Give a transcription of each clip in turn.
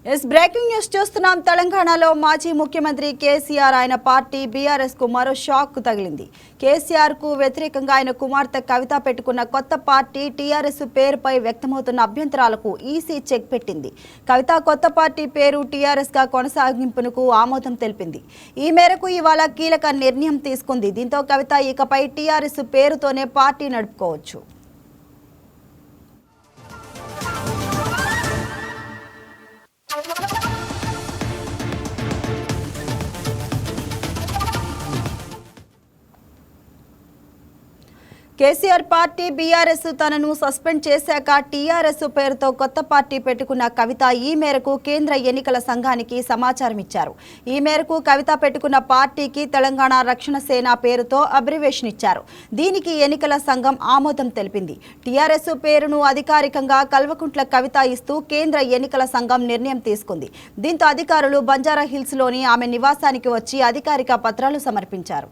Breaking news చూస్తున్నాం. తెలంగాణలో మాజీ ముఖ్యమంత్రి కేసీఆర్ ఆయన పార్టీ బీఆర్ఎస్ కు మరో షాక్ తగిలింది. కేసీఆర్ కు వ్యతిరేకంగా ఆయన కుమార్తె కవిత పెట్టుకున్న కొత్త పార్టీ టీఆర్ఎస్ పేరుపై వ్యక్తమవుతున్న అభ్యంతరాలకు ఈసీ చెక్ పెట్టింది. కవిత కొత్త పార్టీ పేరు టీఆర్ఎస్ గా కొనసాగింపునకు ఆమోదం తెలిపింది. ఈ మేరకు ఇవాళ కీలక నిర్ణయం తీసుకుంది. దీంతో కవిత ఇకపై టీఆర్ఎస్ పేరుతోనే పార్టీ నడుపుకోవచ్చు. కేసీఆర్ పార్టీ బీఆర్ఎస్ తనను సస్పెండ్ చేశాక టీఆర్ఎస్ పేరుతో కొత్త పార్టీ పెట్టుకున్న కవిత ఈ మేరకు కేంద్ర ఎన్నికల సంఘానికి సమాచారం ఇచ్చారు. ఈ మేరకు కవిత పెట్టుకున్న పార్టీకి తెలంగాణ రక్షణ సేన పేరుతో అబ్రివేషన్ ఇచ్చారు. దీనికి ఎన్నికల సంఘం ఆమోదం తెలిపింది. టీఆర్ఎస్ పేరును అధికారికంగా కల్వకుంట్ల కవిత ఇస్తూ కేంద్ర ఎన్నికల సంఘం నిర్ణయం తీసుకుంది. దీంతో అధికారులు బంజారా హిల్స్ లోని ఆమె నివాసానికి వచ్చి అధికారిక పత్రాలు సమర్పించారు.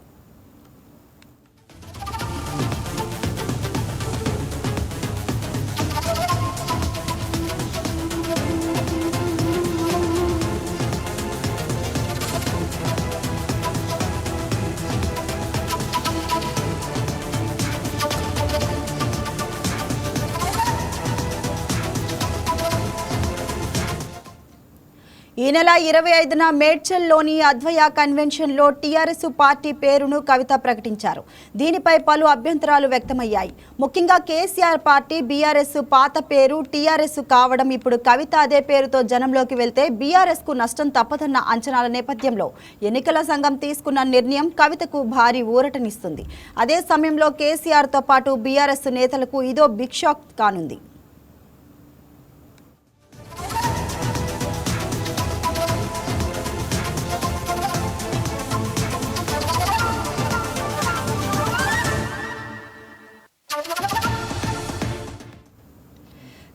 ఈ నెల 25న మేడ్చల్లోని అద్వయ కన్వెన్షన్లో టీఆర్ఎస్ పార్టీ పేరును కవిత ప్రకటించారు. దీనిపై పలు అభ్యంతరాలు వ్యక్తమయ్యాయి. ముఖ్యంగా కేసీఆర్ పార్టీ బీఆర్ఎస్ పాత పేరు టీఆర్ఎస్ కావడం, ఇప్పుడు కవిత అదే పేరుతో జనంలోకి వెళ్తే బీఆర్ఎస్ కు నష్టం తప్పదన్న అంచనాల నేపథ్యంలో ఎన్నికల సంఘం తీసుకున్న నిర్ణయం కవితకు భారీ ఊరటనిస్తుంది. అదే సమయంలో కేసీఆర్తో పాటు బీఆర్ఎస్ నేతలకు ఇదో బిగ్ షాక్ కానుంది.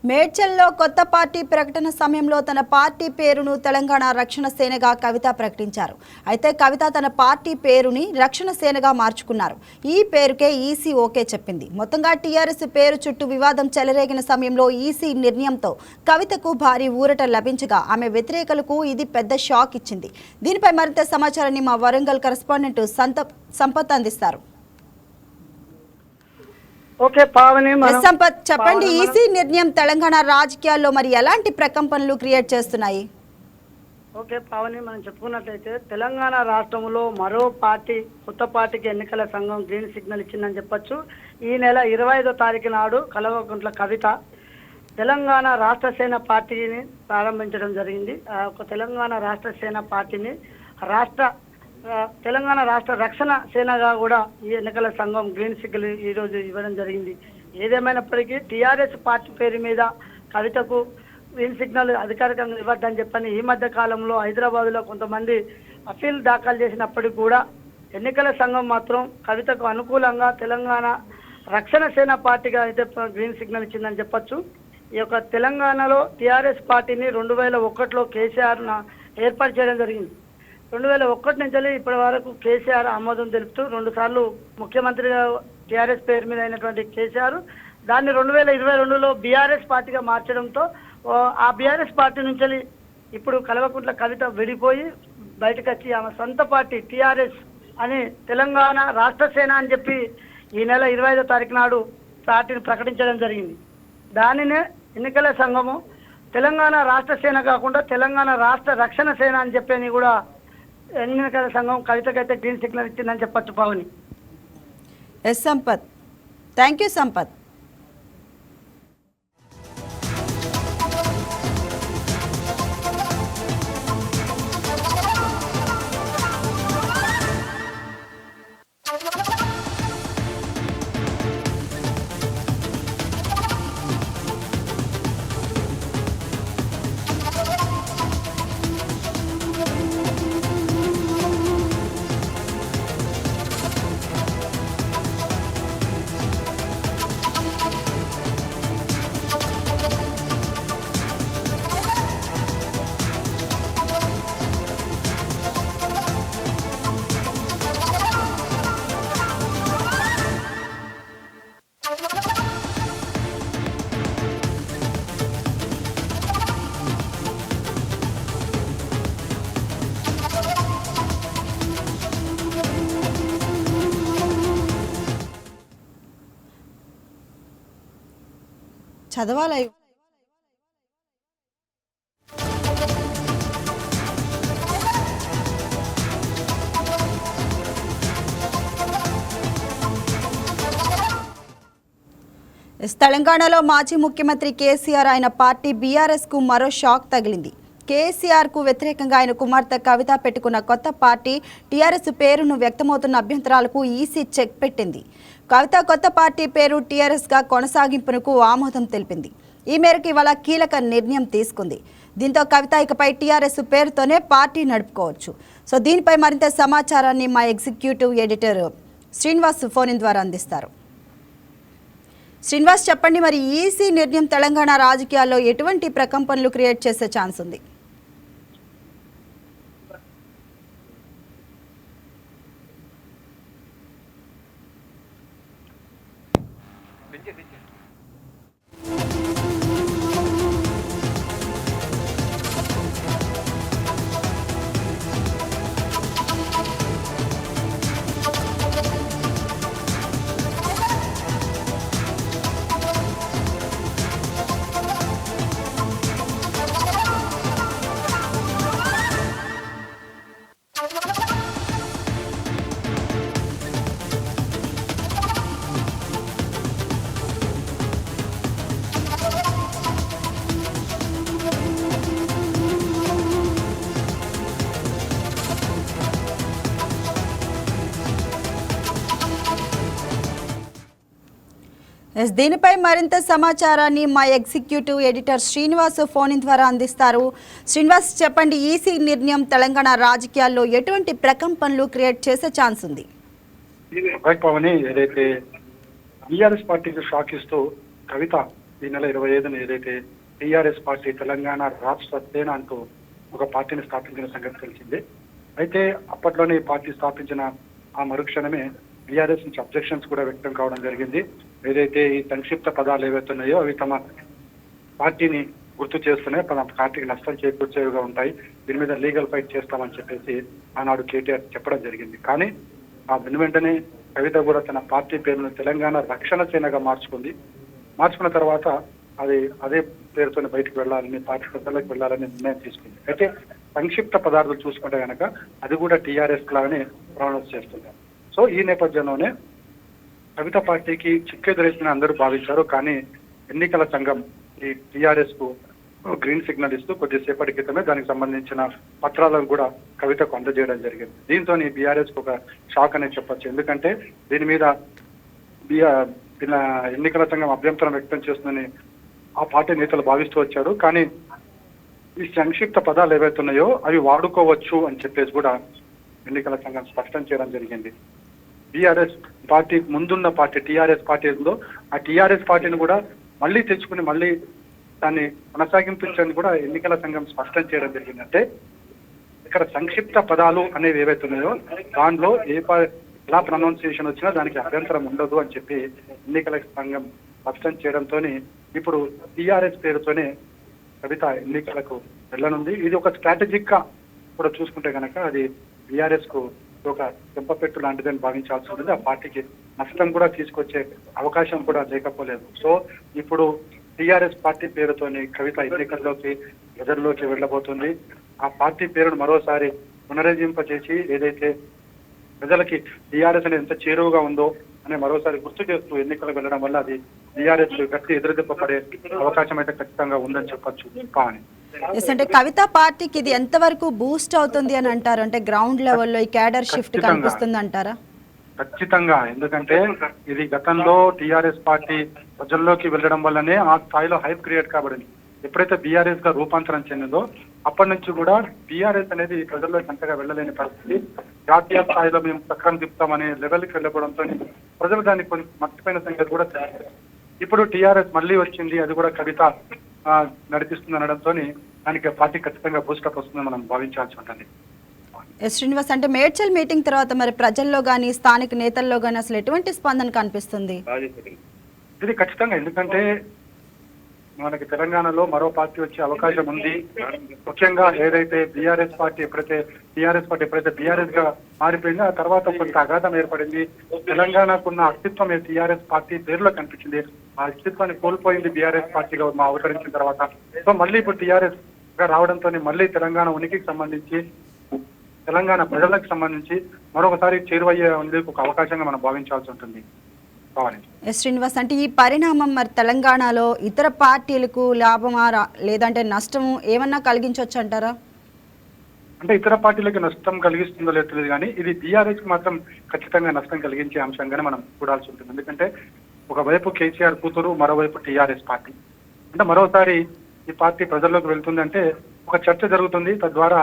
మేడ్చల్లో కొత్త పార్టీ ప్రకటన సమయంలో తన పార్టీ పేరును తెలంగాణ రక్షణ సేనగా కవిత ప్రకటించారు. అయితే కవిత తన పార్టీ పేరుని రక్షణ సేనగా మార్చుకున్నారు. ఈ పేరుకే ఈసీ ఓకే చెప్పింది. మొత్తంగా టీఆర్ఎస్ పేరు చుట్టూ వివాదం చెలరేగిన సమయంలో ఈసీ నిర్ణయంతో కవితకు భారీ ఊరట లభించగా ఆమె వ్యతిరేకులకు ఇది పెద్ద షాక్ ఇచ్చింది. దీనిపై మరింత సమాచారాన్ని మా వరంగల్ కరెస్పాండెంట్ సంపత్ అందిస్తారు. సంపత్, చెప్పండి, ఈసీ నిర్ణయం తెలంగాణ రాజకీయాల్లో మరి ఎలాంటి ప్రకంపనలు క్రియేట్ చేస్తున్నాయి? ఓకే పావని, మనం చెప్పుకున్నట్లయితే తెలంగాణ రాష్ట్రంలో మరో పార్టీ, కొత్త పార్టీకి ఎన్నికల సంఘం గ్రీన్ సిగ్నల్ ఇచ్చిందని చెప్పొచ్చు. ఈ నెల 25వ తారీఖు నాడు కల్వకుంట్ల కవిత తెలంగాణ రాష్ట్ర సేన పార్టీని ప్రారంభించడం జరిగింది. ఒక తెలంగాణ రాష్ట్ర సేన పార్టీని తెలంగాణ రాష్ట్ర రక్షణ సేనగా కూడా ఈ ఎన్నికల సంఘం గ్రీన్ సిగ్నల్ ఈరోజు ఇవ్వడం జరిగింది. ఏదేమైనప్పటికీ టీఆర్ఎస్ పార్టీ పేరు మీద కవితకు గ్రీన్ సిగ్నల్ అధికారికంగా ఇవ్వద్దని చెప్పని ఈ మధ్య కాలంలో హైదరాబాద్లో కొంతమంది అపీల్ దాఖలు చేసినప్పటికీ కూడా ఎన్నికల సంఘం మాత్రం కవితకు అనుకూలంగా తెలంగాణ రక్షణ సేన పార్టీగా అయితే గ్రీన్ సిగ్నల్ ఇచ్చిందని చెప్పొచ్చు. ఈ యొక్క తెలంగాణలో టీఆర్ఎస్ పార్టీని 2001లో కేసీఆర్ ఏర్పాటు చేయడం జరిగింది. 2001 నుంచి ఇప్పటి వరకు కేసీఆర్ ఆమోదం తెలుపుతూ 2 సార్లు ముఖ్యమంత్రిగా టీఆర్ఎస్ పేరు మీద అయినటువంటి కేసీఆర్ దాన్ని 2022లో బీఆర్ఎస్ పార్టీగా మార్చడంతో ఆ బీఆర్ఎస్ పార్టీ నుంచి ఇప్పుడు కల్వకుంట్ల కవిత విడిపోయి బయటకు వచ్చి ఆమె సొంత పార్టీ టీఆర్ఎస్ అని తెలంగాణ రాష్ట్ర సేన అని చెప్పి ఈ నెల 25వ తారీఖు నాడు పార్టీని ప్రకటించడం జరిగింది. దానినే ఎన్నికల సంఘము తెలంగాణ రాష్ట్ర సేన కాకుండా తెలంగాణ రాష్ట్ర రక్షణ సేన అని చెప్పని కూడా ఎన్నికల సంఘం కవితకైతే గ్రీన్ సిగ్నల్ ఇచ్చిందని చెప్పొచ్చు పావని. Sampath, thank you Sampath. చదవాలి. తెలంగాణలో మాజీ ముఖ్యమంత్రి కేసీఆర్ ఆయన పార్టీ బీఆర్ఎస్కు మరో షాక్ తగిలింది. కేసీఆర్కు వ్యతిరేకంగా ఆయన కుమార్తె కవిత పెట్టుకున్న కొత్త పార్టీ టీఆర్ఎస్ పేరును వ్యక్తమవుతున్న అభ్యంతరాలకు ఈసీ చెక్ పెట్టింది. కవిత కొత్త పార్టీ పేరు టీఆర్ఎస్గా కొనసాగింపునకు ఆమోదం తెలిపింది. ఈ మేరకు ఇవాళ కీలక నిర్ణయం తీసుకుంది. దీంతో కవిత ఇకపై టీఆర్ఎస్ పేరుతోనే పార్టీ నడుపుకోవచ్చు. సో దీనిపై మరింత సమాచారాన్ని మా ఎగ్జిక్యూటివ్ ఎడిటర్ శ్రీనివాస్ ఫోన్ ద్వారా అందిస్తారు. శ్రీనివాస్, చెప్పండి, మరి ఈసీ నిర్ణయం తెలంగాణ రాజకీయాల్లో ఎటువంటి ప్రకంపనలు క్రియేట్ చేసే ఛాన్స్ ఉంది? దీనిపై మరింత సమాచారాన్ని మా ఎగ్జిక్యూటివ్ ఎడిటర్ శ్రీనివాస్ ఫోన్ ద్వారా అందిస్తారు. శ్రీనివాస్, చెప్పండి, ఈసీ నిర్ణయం తెలంగాణ రాజకీయాల్లో ఎటువంటి ప్రకంపనలు క్రియేట్ చేసే ఛాన్స్ ఉంది? పవని, ఏదైతే టీఆర్ఎస్ పార్టీకి షాక్ ఇస్తూ కవిత ఈ నెల 25న ఏదైతే టీఆర్ఎస్ పార్టీ తెలంగాణ రాష్ట్ర సేన అంటూ ఒక పార్టీని స్థాపించిన సంగతి తెలిసిందే. అయితే అప్పట్లోనే ఈ పార్టీ స్థాపించిన ఆ మరుక్షణమే టీఆర్ఎస్ నుంచి అబ్జెక్షన్స్ కూడా వ్యక్తం కావడం జరిగింది. ఏదైతే ఈ సంక్షిప్త పదాలు ఏవైతున్నాయో అవి తమ పార్టీని గుర్తు చేస్తున్నాయి, తమ పార్టీకి నష్టం చేకూర్చేవిగా ఉంటాయి, దీని మీద లీగల్ ఫైట్ చేస్తామని చెప్పేసి ఆనాడు కేటీఆర్ చెప్పడం జరిగింది. కానీ ఆ వెంటనే కవిత కూడా తన పార్టీ పేరును తెలంగాణ రక్షణ సేనగా మార్చుకున్న తర్వాత అదే పేరుతో బయటకు వెళ్ళాలని, పార్టీ పెద్దలకు వెళ్ళాలని నిర్ణయం తీసుకుంది. అయితే సంక్షిప్త పదార్థాలు చూసుకుంటే కనుక అది కూడా టీఆర్ఎస్ లాగానే ప్రొనౌన్స్ చేస్తుంది. సో ఈ నేపథ్యంలోనే కవిత పార్టీకి చిక్కెదురేసిన అందరూ భావించారు. కానీ ఎన్నికల సంఘం ఈ టీఆర్ఎస్ కు గ్రీన్ సిగ్నల్ ఇస్తూ కొద్దిసేపటి క్రితమే దానికి సంబంధించిన పత్రాలను కూడా కవితకు అందజేయడం జరిగింది. దీంతో బీఆర్ఎస్ కు ఒక షాక్ అనే చెప్పొచ్చు. ఎందుకంటే దీని మీద ఎన్నికల సంఘం అభ్యంతరం వ్యక్తం చేస్తుందని ఆ పార్టీ నేతలు భావిస్తూ వచ్చారు. కానీ ఈ సంక్షిప్త పదాలు ఏవైతున్నాయో అవి వాడుకోవచ్చు అని చెప్పేసి కూడా ఎన్నికల సంఘం స్పష్టం చేయడం జరిగింది. బీఆర్ఎస్ పార్టీ ముందున్న పార్టీ టీఆర్ఎస్ పార్టీ ఉందో ఆ టీఆర్ఎస్ పార్టీని కూడా మళ్ళీ తెచ్చుకుని మళ్ళీ దాన్ని కొనసాగింపించని కూడా ఎన్నికల సంఘం స్పష్టం చేయడం జరిగింది. అంటే ఇక్కడ సంక్షిప్త పదాలు అనేవి ఏవైతున్నాయో దానిలో ఎలా ప్రొనౌన్సియేషన్ వచ్చినా దానికి అభ్యంతరం ఉండదు అని చెప్పి ఎన్నికల సంఘం స్పష్టం చేయడంతో ఇప్పుడు టీఆర్ఎస్ పేరుతోనే కవిత ఎన్నికలకు వెళ్ళనుంది. ఇది ఒక స్ట్రాటజిక్ గా కూడా చూసుకుంటే కనుక అది బీఆర్ఎస్ కు ఒక చెంపపెట్టు లాంటిదని భావించాల్సి ఉంటుంది. ఆ పార్టీకి నష్టం కూడా తీసుకొచ్చే అవకాశం కూడా లేకపోలేదు. సో ఇప్పుడు టీఆర్ఎస్ పార్టీ పేరుతోని కవిత ఎన్నికల్లోకి ప్రజల్లోకి వెళ్ళబోతుంది. ఆ పార్టీ పేరును మరోసారి పునరుజ్జింపజేసి ఏదైతే ప్రజలకి టీఆర్ఎస్ అనేది ఎంత చేరువుగా ఉందో అని మరోసారి గుర్తు చేస్తూ ఎన్నికలకు వెళ్ళడం వల్ల అది టీఆర్ఎస్ గట్టి ఎదురుదెబ్బపడే అవకాశం అయితే ఖచ్చితంగా ఉందని చెప్పొచ్చు. కానీ అంటే కవిత పార్టీకి ఇది ఎంతవరకు బూస్ట్ అవుతుంది అని అంటారు? అంటే గ్రౌండ్ లెవెల్లో ఈ క్యాడర్ షిఫ్ట్ కనిపిస్తుంది అంటారా? ఖచ్చితంగా. ఎందుకంటే ఇది గతంలో టీఆర్ఎస్ పార్టీ ప్రజల్లోకి వెళ్ళడం వల్లనే ఆ స్థాయిలో హైప్ క్రియేట్ కాబడింది. ఎప్పుడైతే బీఆర్ఎస్ గా రూపాంతరం చెందిందో అప్పటి నుంచి కూడా బీఆర్ఎస్ అనేది ప్రజల్లోకి అంతగా వెళ్ళలేని పరిస్థితి. జాతీయ స్థాయిలో మేము చక్రం తిప్పుతామనే లెవెల్కి వెళ్ళకపోవడంతో ప్రజలు దాన్ని కొన్ని మర్చిపోయిన సంగతి కూడా ఇప్పుడు టీఆర్ఎస్ మళ్ళీ వచ్చింది, అది కూడా కవిత నడిపిస్తుంది అనడంతో దానికి పార్టీ ఖచ్చితంగా బూస్టప్ వస్తుందని మనం భావించాల్సి ఉంటుంది. శ్రీనివాస్, అంటే మేడ్చల్ మీటింగ్ తర్వాత మరి ప్రజల్లో కానీ స్థానిక నేతల్లో కానీ అసలు ఎటువంటి స్పందన కనిపిస్తుంది? ఇది ఖచ్చితంగా, ఎందుకంటే మనకి తెలంగాణలో మరో పార్టీ వచ్చే అవకాశం ఉంది. ముఖ్యంగా ఏదైతే బీఆర్ఎస్ పార్టీ ఎప్పుడైతే బీఆర్ఎస్ గా మారిపోయిందో ఆ తర్వాత కొంత అగాధం ఏర్పడింది. తెలంగాణకున్న అస్తిత్వం టీఆర్ఎస్ పార్టీ పేరులో కనిపించింది. ఆ అస్తిత్వాన్ని కోల్పోయింది బీఆర్ఎస్ పార్టీగా అవతరించిన తర్వాత. సో మళ్ళీ ఇప్పుడు టీఆర్ఎస్ గా రావడంతో మళ్ళీ తెలంగాణ ఉనికికి సంబంధించి, తెలంగాణ ప్రజలకు సంబంధించి మరొకసారి చేరువయ్యేందుకు ఒక అవకాశంగా మనం భావించాల్సి ఉంటుంది. ఎస్ శ్రీనివాస్, అంటే ఈ పరిణామం మరి తెలంగాణలో ఇతర పార్టీలకు లాభమా లేదంటే నష్టము ఏమన్నా కలిగించవచ్చు అంటారా? అంటే ఇతర పార్టీలకు నష్టం కలిగిస్తుందో లేదో తెలియదు, కానీ ఇది బీఆర్ఎస్ కి మాత్రం ఖచ్చితంగా నష్టం కలిగించే అంశంగానే మనం చూడాల్సి ఉంటుంది. ఎందుకంటే ఒకవైపు కేసీఆర్ కూతురు, మరోవైపు టీఆర్ఎస్ పార్టీ. అంటే మరోసారి ఈ పార్టీ ప్రజల్లోకి వెళ్తుందంటే ఒక చర్చ జరుగుతుంది, తద్వారా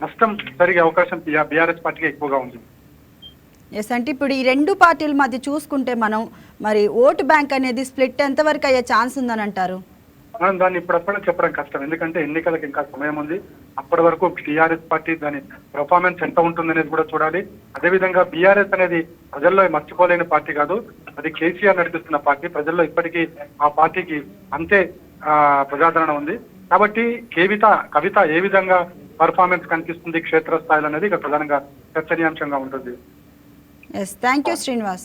నష్టం జరిగే అవకాశం బీఆర్ఎస్ పార్టీకి ఎక్కువగా ఉంది. ఎస్, అంటే ఇప్పుడు ఈ రెండు పార్టీల మధ్య చూసుకుంటే మనం మరి ఓటు బ్యాంక్ అనేది స్ప్లిట్ ఎంతవరకు అయ్యే ఛాన్స్ ఉందని అంటారు? మనం దాన్ని ఇప్పుడప్పుడే చెప్పడం కష్టం, ఎందుకంటే ఎన్నికలకు ఇంకా సమయం ఉంది. అప్పటి వరకు టీఆర్ఎస్ పార్టీ దాని పెర్ఫార్మెన్స్ ఎంత ఉంటుందనేది కూడా చూడాలి. అదేవిధంగా బీఆర్ఎస్ అనేది ప్రజల్లో మర్చిపోలేని పార్టీ కాదు, అది కేసీఆర్ నడిపిస్తున్న పార్టీ. ప్రజల్లో ఇప్పటికీ ఆ పార్టీకి అంతే ప్రజాదరణ ఉంది. కాబట్టి కవిత ఏ విధంగా పర్ఫార్మెన్స్ కనిపిస్తుంది క్షేత్రస్థాయిలో అనేది ఇక ప్రధానంగా చర్చనీయాంశంగా ఉంటుంది. Yes, thank you Srinivas.